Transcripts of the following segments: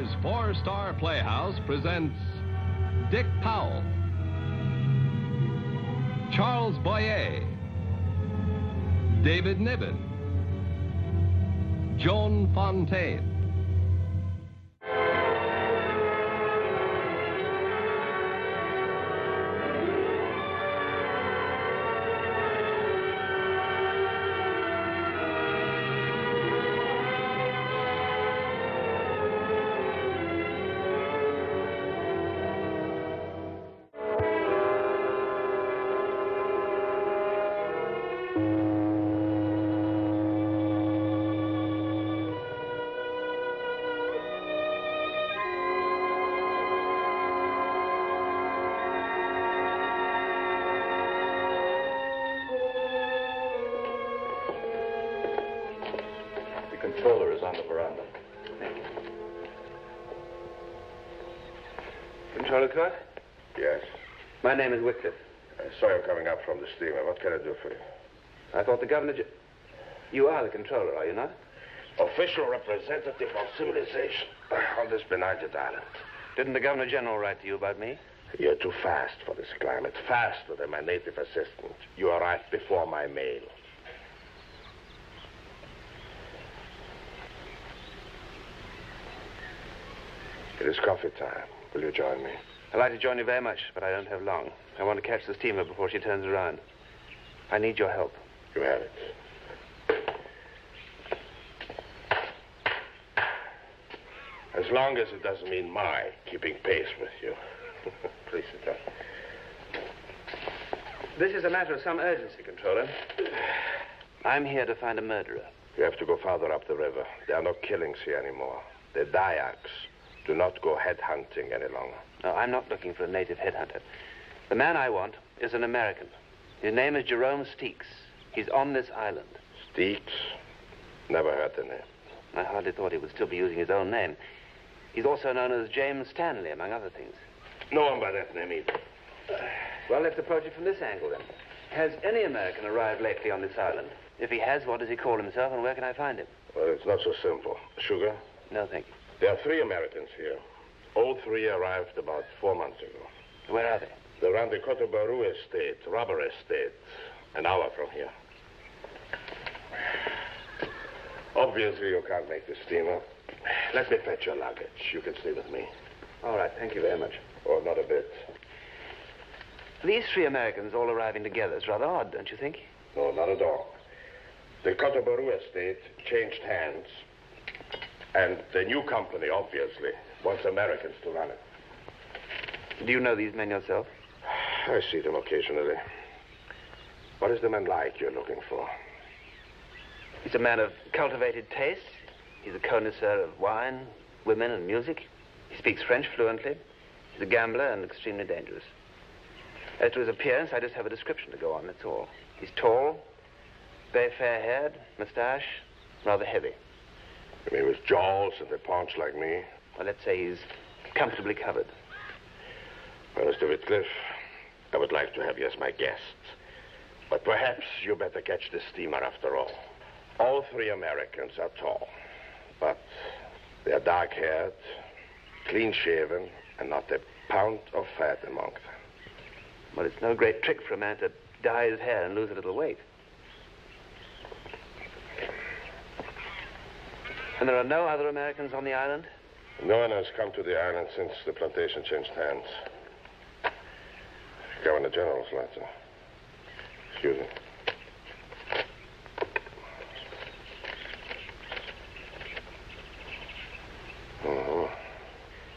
Sears four-star Playhouse presents Dick Powell, Charles Boyer, David Niven, Joan Fontaine. The controller is on the veranda. Thank you. Controller Court? Yes. My name is Wycliffe. I saw you coming up from the steamer. What can I do for you? I thought the governor... You are the controller, are you not? Official representative of civilization on this benighted island. Didn't the Governor General write to you about me? You're too fast for this climate. Faster than my native assistant. You arrived before my mail. It is coffee time. Will you join me? I'd like to join you very much, but I don't have long. I want to catch the steamer before she turns around. I need your help. You have it. As long as it doesn't mean my keeping pace with you. Please sit down. This is a matter of some urgency, Controller. I'm here to find a murderer. You have to go farther up the river. There are no killings here anymore. The Dayaks do not go headhunting any longer. No, I'm not looking for a native headhunter. The man I want is an American. His name is Jerome Steeks. He's on this island. Steeks? Never heard the name. I hardly thought he would still be using his own name. He's also known as James Stanley, among other things. No one by that name either. Well, let's approach it from this angle, then. Has any American arrived lately on this island? If he has, what does he call himself, and where can I find him? Well, it's not so simple. Sugar? No, thank you. There are 3 Americans here. All 3 arrived about 4 months ago. Where are they? They're around the Cotobaru estate, rubber estate, an hour from here. Obviously, you can't make the steamer. Let me fetch your luggage. You can stay with me. All right, thank you very much. Oh, not a bit. These 3 Americans all arriving together is rather odd, don't you think? No, not at all. The Cotobaru estate changed hands, and the new company, obviously, wants Americans to run it. Do you know these men yourself? I see them occasionally. What is the man like you're looking for? He's a man of cultivated taste. He's a connoisseur of wine, women, and music. He speaks French fluently. He's a gambler and extremely dangerous. As to his appearance, I just have a description to go on, that's all. He's tall, very fair-haired, moustache, rather heavy. You mean with jaws and a paunch like me? Well, let's say he's comfortably covered. Well, Mr. Whitcliffe, I would like to have you as my guest. But perhaps you better catch the steamer after all. All 3 Americans are tall, but they are dark-haired, clean-shaven, and not a pound of fat among them. Well, it's no great trick for a man to dye his hair and lose a little weight. And there are no other Americans on the island? No one has come to the island since the plantation changed hands. Governor General's letter. Excuse me.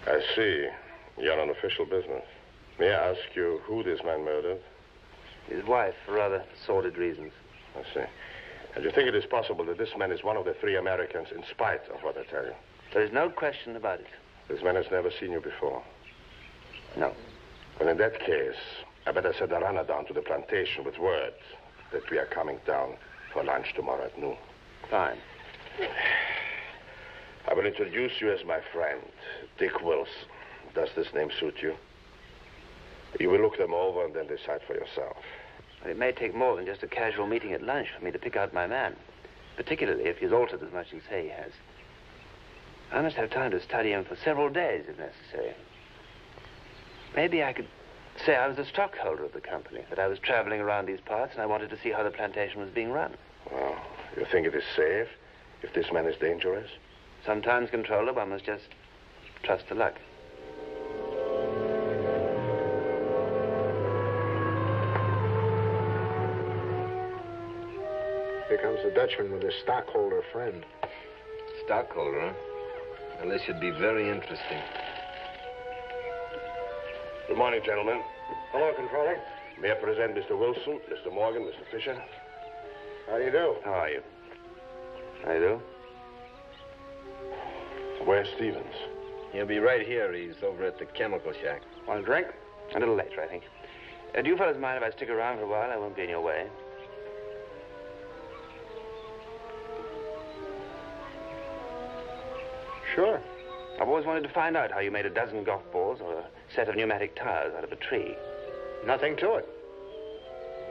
I see. You're on official business. May I ask you who this man murdered? His wife, for rather sordid reasons. I see. And you think it is possible that this man is one of the 3 Americans in spite of what I tell you? There is no question about it. This man has never seen you before? No. Well, in that case, I better send a runner down to the plantation with word that we are coming down for lunch tomorrow at noon. Fine. I will introduce you as my friend, Dick Wilson. Does this name suit you? You will look them over and then decide for yourself. Well, it may take more than just a casual meeting at lunch for me to pick out my man, particularly if he's altered as much as you say he has. I must have time to study him for several days, if necessary. Maybe I could say I was a stockholder of the company, that I was traveling around these parts and I wanted to see how the plantation was being run. Well, you think it is safe if this man is dangerous? Sometimes, Controller, one must just trust to luck. Here comes the Dutchman with his stockholder friend. Stockholder, huh? Well, this should be very interesting. Good morning, gentlemen. Hello, Controller. May I present Mr. Wilson, Mr. Morgan, Mr. Fisher? How do you do? How are you? How do you do? Where's Stevens? He'll be right here. He's over at the chemical shack. Want a drink? A little later, I think. Do you fellas mind if I stick around for a while? I won't be in your way. Sure. I've always wanted to find out how you made a dozen golf balls or a set of pneumatic tires out of a tree. Nothing to it.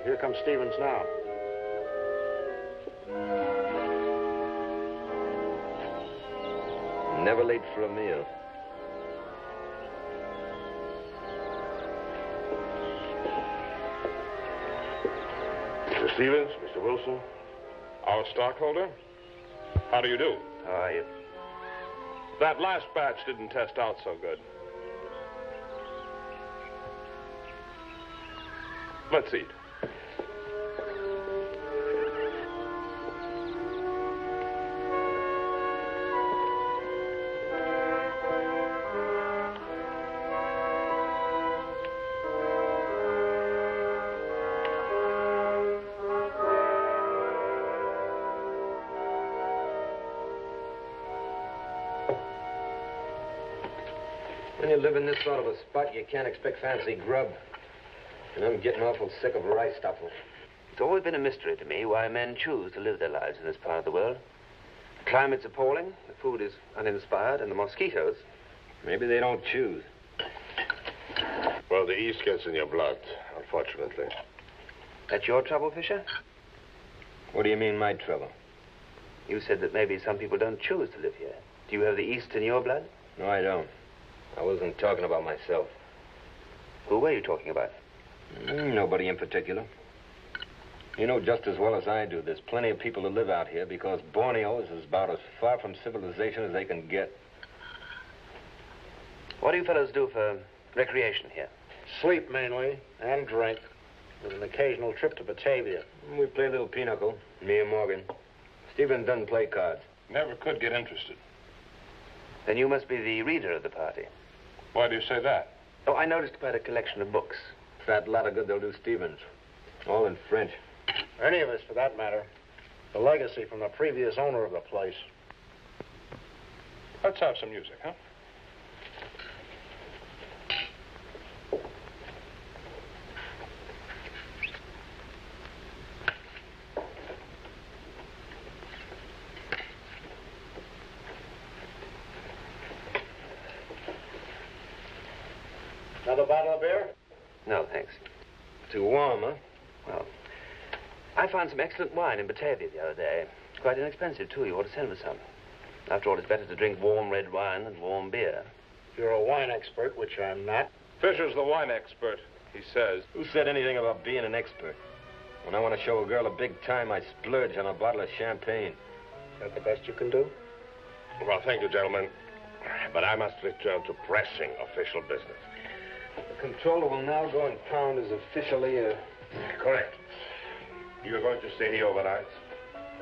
Here comes Stevens now. Never late for a meal. Mr. Stevens, Mr. Wilson. Our stockholder? How do you do? How are you? That last batch didn't test out so good. Let's eat. When you live in this sort of a spot, you can't expect fancy grub. And I'm getting awful sick of rice stuffing. It's always been a mystery to me why men choose to live their lives in this part of the world. The climate's appalling, the food is uninspired, and the mosquitoes. Maybe they don't choose. Well, the East gets in your blood, unfortunately. That's your trouble, Fisher? What do you mean, my trouble? You said that maybe some people don't choose to live here. Do you have the East in your blood? No, I don't. I wasn't talking about myself. Who were you talking about? Nobody in particular. You know just as well as I do, there's plenty of people who live out here because Borneo is about as far from civilization as they can get. What do you fellows do for recreation here? Sleep mainly, and drink, with an occasional trip to Batavia. We play a little pinochle, me and Morgan. Stephen doesn't play cards. Never could get interested. Then you must be the reader of the party. Why do you say that? Oh, I noticed quite a collection of books. Fat lot of good they'll do Stevens. All in French. Any of us, for that matter. The legacy from the previous owner of the place. Let's have some music, huh? Another bottle of beer? No, thanks. Too warm, huh? Well, I found some excellent wine in Batavia the other day. It's quite inexpensive, too. You ought to send me some. After all, it's better to drink warm red wine than warm beer. You're a wine expert, which I'm not. Fisher's the wine expert, he says. Who said anything about being an expert? When I want to show a girl a big time, I splurge on a bottle of champagne. Is that the best you can do? Well, thank you, gentlemen. But I must return to pressing official business. The controller will now go and pound as officially a... Correct. You're going to stay here overnight?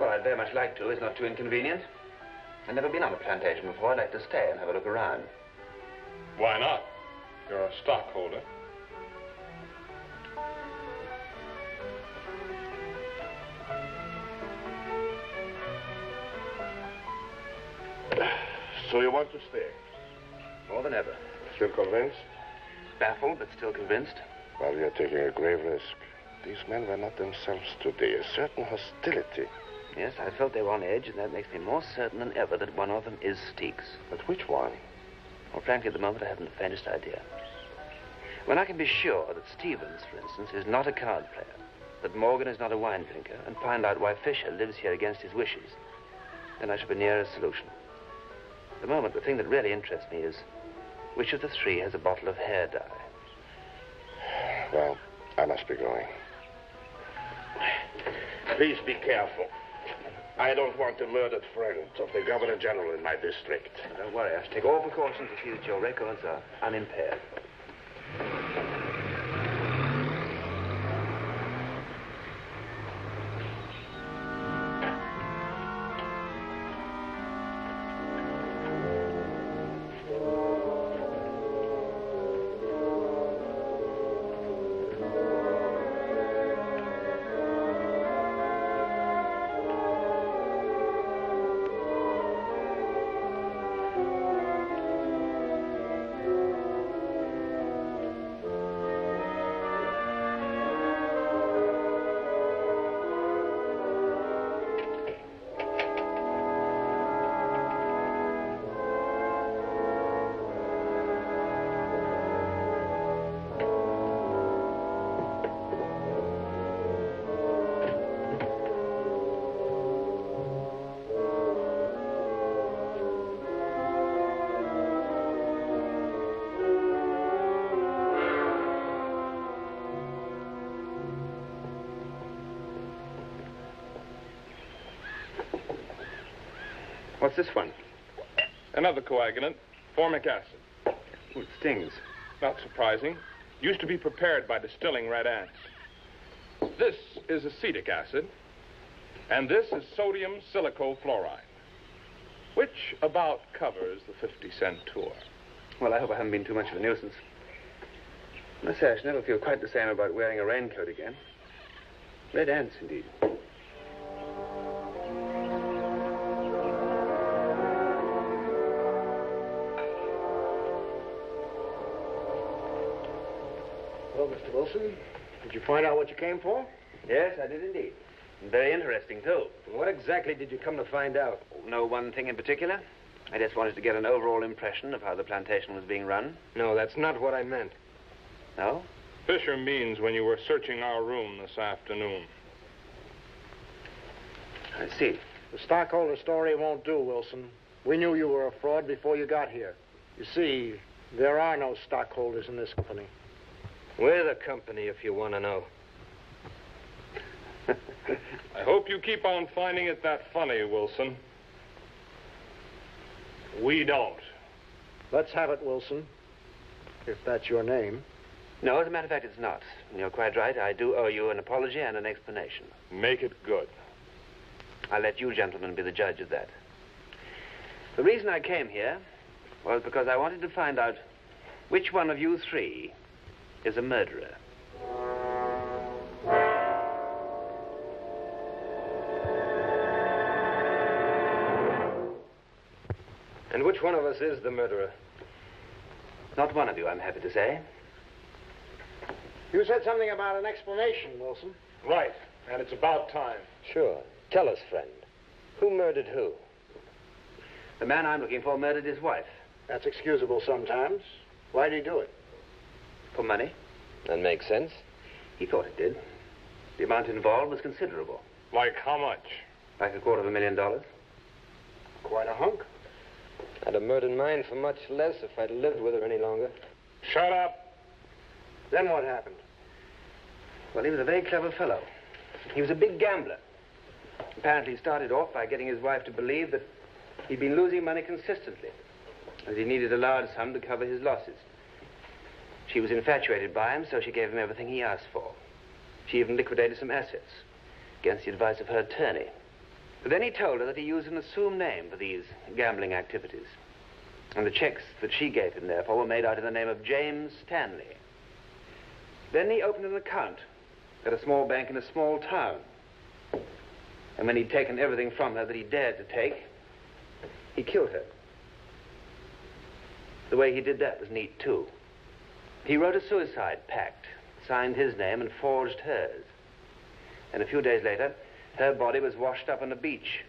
Well, I'd very much like to. It's not too inconvenient. I've never been on a plantation before. I'd like to stay and have a look around. Why not? You're a stockholder. So you want to stay? More than ever. Still convinced? Baffled, but still convinced. Well, you're taking a grave risk. These men were not themselves today. A certain hostility. Yes, I felt they were on edge, and that makes me more certain than ever that one of them is Steeks. But which one? Well, frankly, at the moment, I haven't the faintest idea. When I can be sure that Stevens, for instance, is not a card player, that Morgan is not a wine drinker, and find out why Fisher lives here against his wishes, then I shall be near a solution. the moment, the thing that really interests me is which of the three has a bottle of hair dye? Well, I must be going. Please be careful. I don't want the murdered friends of the Governor General in my district. Now, don't worry. I shall take all precautions to see that your records are unimpaired. What's this one? Another coagulant, formic acid. Oh, it stings. Not surprising. Used to be prepared by distilling red ants. This is acetic acid, and this is sodium silicofluoride, which about covers the 50-cent tour. Well, I hope I haven't been too much of a nuisance. I must say, I shall never feel quite the same about wearing a raincoat again. Red ants, indeed. Well, Mr. Wilson, did you find out what you came for? Yes, I did indeed. And very interesting, too. What exactly did you come to find out? No one thing in particular. I just wanted to get an overall impression of how the plantation was being run. No, that's not what I meant. No? Fisher means when you were searching our room this afternoon. I see. The stockholder story won't do, Wilson. We knew you were a fraud before you got here. You see, there are no stockholders in this company. We're the company, if you want to know. I hope you keep on finding it that funny, Wilson. We don't. Let's have it, Wilson, if that's your name. No, as a matter of fact, it's not. And you're quite right. I do owe you an apology and an explanation. Make it good. I'll let you gentlemen be the judge of that. The reason I came here was because I wanted to find out which one of you three is a murderer. And which one of us is the murderer? Not one of you, I'm happy to say. You said something about an explanation, Wilson. Right, and it's about time. Sure. Tell us, friend. Who murdered who? The man I'm looking for murdered his wife. That's excusable sometimes. Why'd he do it? For money. That makes sense. He thought it did. The amount involved was considerable. Like how much? Like $250,000. Quite a hunk. I'd have murdered mine for much less if I'd lived with her any longer. Shut up. Then what happened? Well, he was a very clever fellow. He was a big gambler. Apparently, he started off by getting his wife to believe that he'd been losing money consistently, as he needed a large sum to cover his losses. She was infatuated by him, so she gave him everything he asked for. She even liquidated some assets against the advice of her attorney. But then he told her that he used an assumed name for these gambling activities. And the checks that she gave him, therefore, were made out in the name of James Stanley. Then he opened an account at a small bank in a small town. And when he'd taken everything from her that he dared to take, he killed her. The way he did that was neat, too. He wrote a suicide pact, signed his name, and forged hers. And a few days later, her body was washed up on a beach.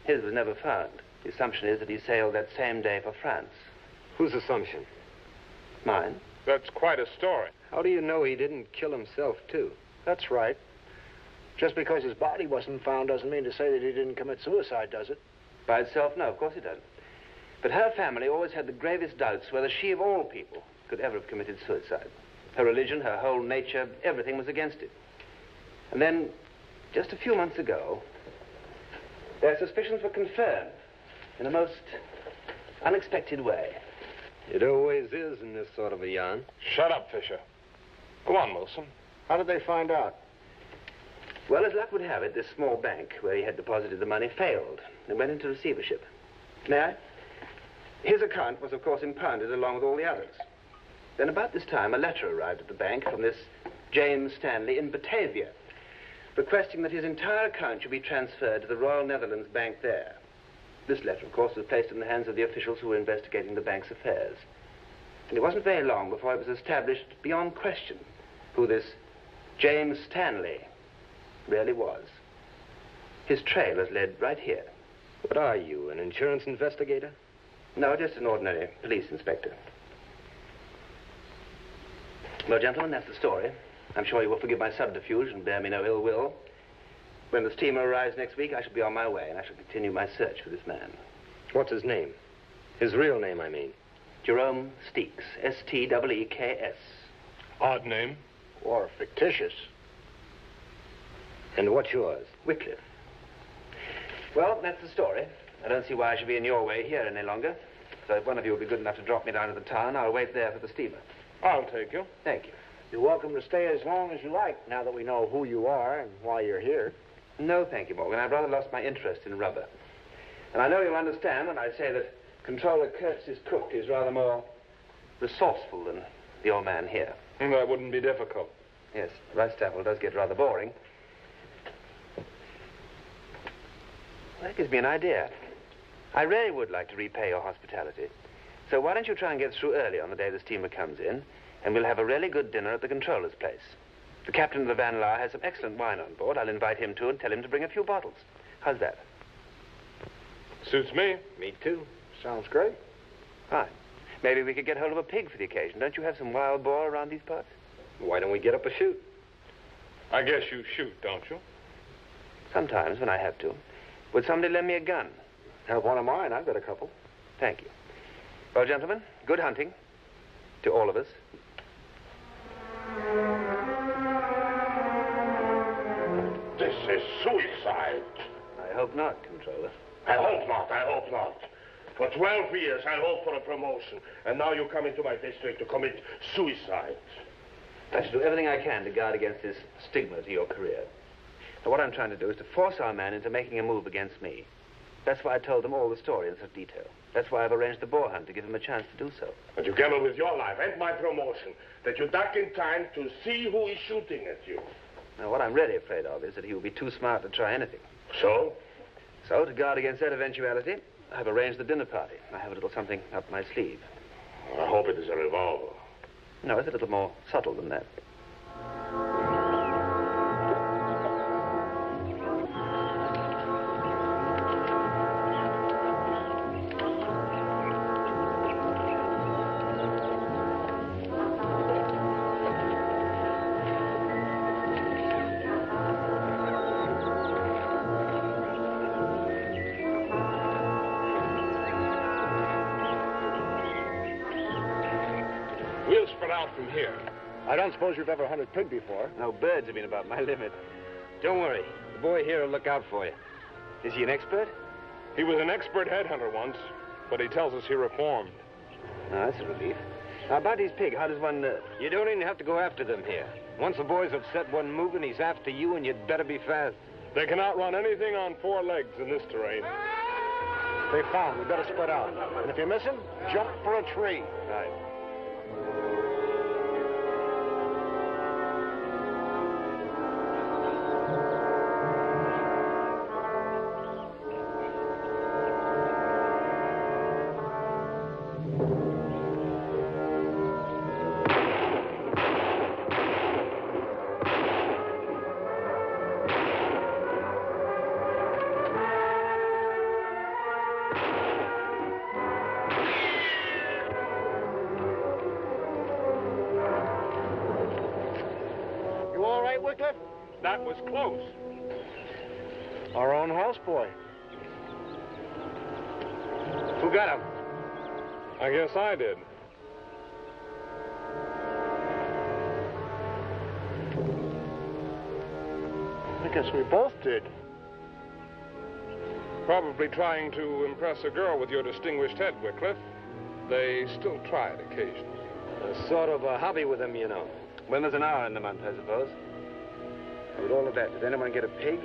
His was never found. The assumption is that he sailed that same day for France. Whose assumption? Mine. That's quite a story. How do you know he didn't kill himself, too? That's right. Just because his body wasn't found doesn't mean to say that he didn't commit suicide, does it? By itself, no, of course it doesn't. But her family always had the gravest doubts whether she, of all people, could ever have committed suicide. Her religion, her whole nature, everything was against it. And then, just a few months ago, their suspicions were confirmed in a most unexpected way. It always is in this sort of a yarn. Shut up, Fisher. Go on, Wilson. How did they find out? Well, as luck would have it, this small bank where he had deposited the money failed and went into receivership. May I? His account was, of course, impounded along with all the others. Then about this time, a letter arrived at the bank from this James Stanley in Batavia, requesting that his entire account should be transferred to the Royal Netherlands Bank there. This letter, of course, was placed in the hands of the officials who were investigating the bank's affairs. And it wasn't very long before it was established beyond question who this James Stanley really was. His trail has led right here. What are you, an insurance investigator? No, just an ordinary police inspector. Well, gentlemen, that's the story. I'm sure you will forgive my subterfuge and bear me no ill will. When the steamer arrives next week, I shall be on my way, and I shall continue my search for this man. What's his name? His real name, I mean. Jerome Steeks. S-T-E-E-K-S. Odd name. Or fictitious. And what's yours? Wycliffe. Well, that's the story. I don't see why I should be in your way here any longer. So if one of you will be good enough to drop me down to the town, I'll wait there for the steamer. I'll take you. Thank you. You're welcome to stay as long as you like, now that we know who you are and why you're here. No, thank you, Morgan. I've rather lost my interest in rubber. And I know you'll understand when I say that Controller Kurtz's cook is rather more resourceful than the old man here. That wouldn't be difficult. Yes, rice taffel does get rather boring. That gives me an idea. I really would like to repay your hospitality. So why don't you try and get through early on the day the steamer comes in, and we'll have a really good dinner at the controller's place. The captain of the Van Laar has some excellent wine on board. I'll invite him too and tell him to bring a few bottles. How's that? Suits me. Me too. Sounds great. Fine. Maybe we could get hold of a pig for the occasion. Don't you have some wild boar around these parts? Why don't we get up a shoot? I guess you shoot, don't you? Sometimes, when I have to. Would somebody lend me a gun? Have one of mine. I've got a couple. Thank you. Well, gentlemen, good hunting. To all of us. This is suicide. I hope not, Controller. I hope not. I hope not. For 12 years, I hoped for a promotion. And now you come into my district to commit suicide. I shall do everything I can to guard against this stigma to your career. Now, what I'm trying to do is to force our man into making a move against me. That's why I told them all the story in such detail. That's why I've arranged the boar hunt, to give him a chance to do so. And you gamble with your life and my promotion, that you duck in time to see who is shooting at you. Now, what I'm really afraid of is that he will be too smart to try anything. So? So, to guard against that eventuality, I've arranged the dinner party. I have a little something up my sleeve. I hope it is a revolver. No, it's a little more subtle than that. We'll spread out from here. I don't suppose you've ever hunted pig before. No, birds have been about my limit. Don't worry. The boy here will look out for you. Is he an expert? He was an expert headhunter once, but he tells us he reformed. Oh, that's a relief. Now, about his pig, how does one... You don't even have to go after them here. Once the boys have set one moving, he's after you, and you'd better be fast. They can outrun anything on 4 legs in this terrain. They found. We better spread out. And if you miss him, jump for a tree. Right. You all right, Wycliffe? That was close. Our own houseboy. Who got him? I guess I did. I guess we both did. Probably trying to impress a girl with your distinguished head, Wycliffe. They still try it occasionally. A sort of a hobby with them, you know. When there's an hour in the month, I suppose. With all of that, did anyone get a pig?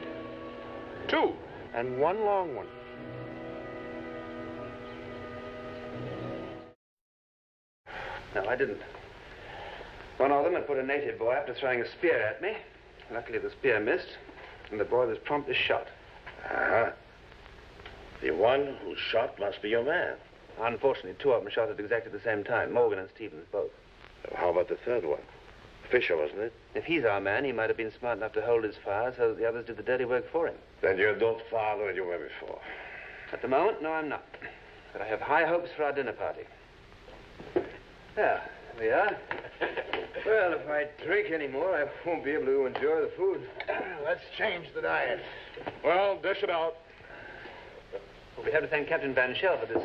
2. And one long one. No, I didn't. One of them had put a native boy after throwing a spear at me. Luckily, the spear missed, and the boy was promptly shot. Uh-huh. The one who shot must be your man. Unfortunately, 2 of them shot at exactly the same time. Morgan and Stevens, both. How about the third one? Fisher, wasn't it? If he's our man, he might have been smart enough to hold his fire so that the others did the dirty work for him. Then you're no farther than you were before. At the moment, no, I'm not. But I have high hopes for our dinner party. There we are. Well, if I drink any more, I won't be able to enjoy the food. Let's change the diet. Well, dish it out. Well, we have to thank Captain Van Schell for this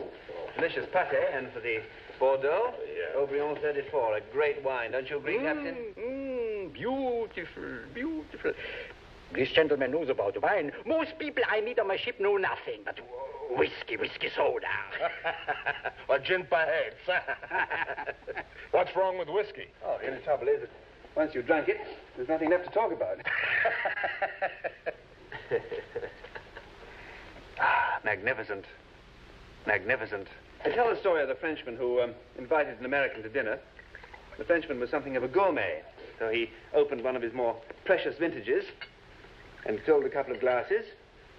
delicious pate and for the Bordeaux Aubryon 34, a great wine. Don't you agree, Captain? Beautiful, beautiful. This gentleman knows about wine. Most people I meet on my ship know nothing but whiskey soda. Or gin heads. What's wrong with whiskey? Oh, the only trouble is that once you've drunk it, there's nothing left to talk about. Magnificent. Magnificent. I tell the story of the Frenchman who invited an American to dinner. The Frenchman was something of a gourmet, so he opened one of his more precious vintages and filled a couple of glasses.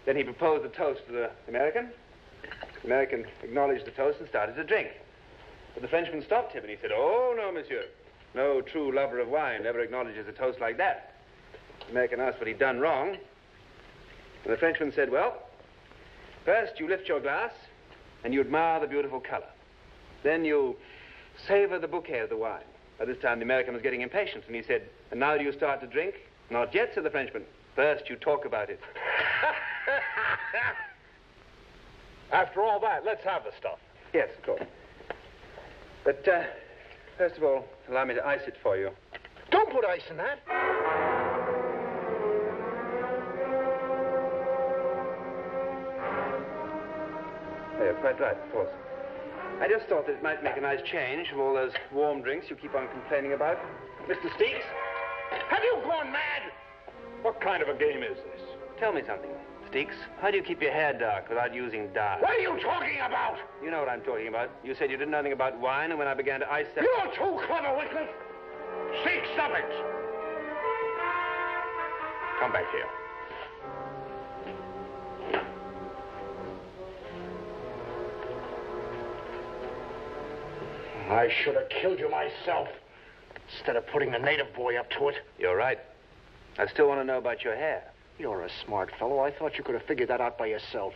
Then he proposed a toast to the American. The American acknowledged the toast and started to drink. But the Frenchman stopped him and he said, "Oh, no, monsieur. No true lover of wine ever acknowledges a toast like that." The American asked what he'd done wrong. And the Frenchman said, "Well, first you lift your glass and you admire the beautiful color. Then you savor the bouquet of the wine." By this time, the American was getting impatient, and he said, "And now do you start to drink?" "Not yet," said the Frenchman. "First, you talk about it." After all that, let's have the stuff. Yes, of course. But, first of all, allow me to ice it for you. Don't put ice in that. Oh, you're quite right, of course. I just thought that it might make a nice change from all those warm drinks you keep on complaining about. Mr. Steeks, Have you gone mad? What kind of a game is this? tell me something. Steeks, how do you keep your hair dark without using dye? What are you talking about? You know what I'm talking about. You said you didn't know anything about wine, and when I began to ice that... You're too clever, Wycliffe. Seek, stop it. Come back here. I should have killed you myself instead of putting the native boy up to it. You're right. I still want to know about your hair. You're a smart fellow. I thought you could have figured that out by yourself.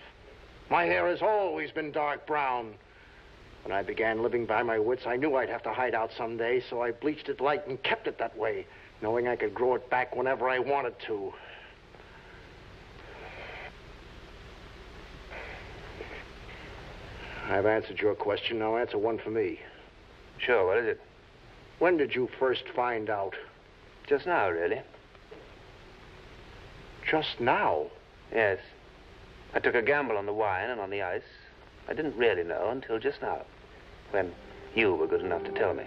My hair has always been dark brown. When I began living by my wits, I knew I'd have to hide out someday, so I bleached it light and kept it that way, knowing I could grow it back whenever I wanted to. I've answered your question. Now answer one for me. Sure, what is it? When did you first find out? Just now, really. Just now? Yes. I took a gamble on the wine and on the ice. I didn't really know until just now, when you were good enough to tell me.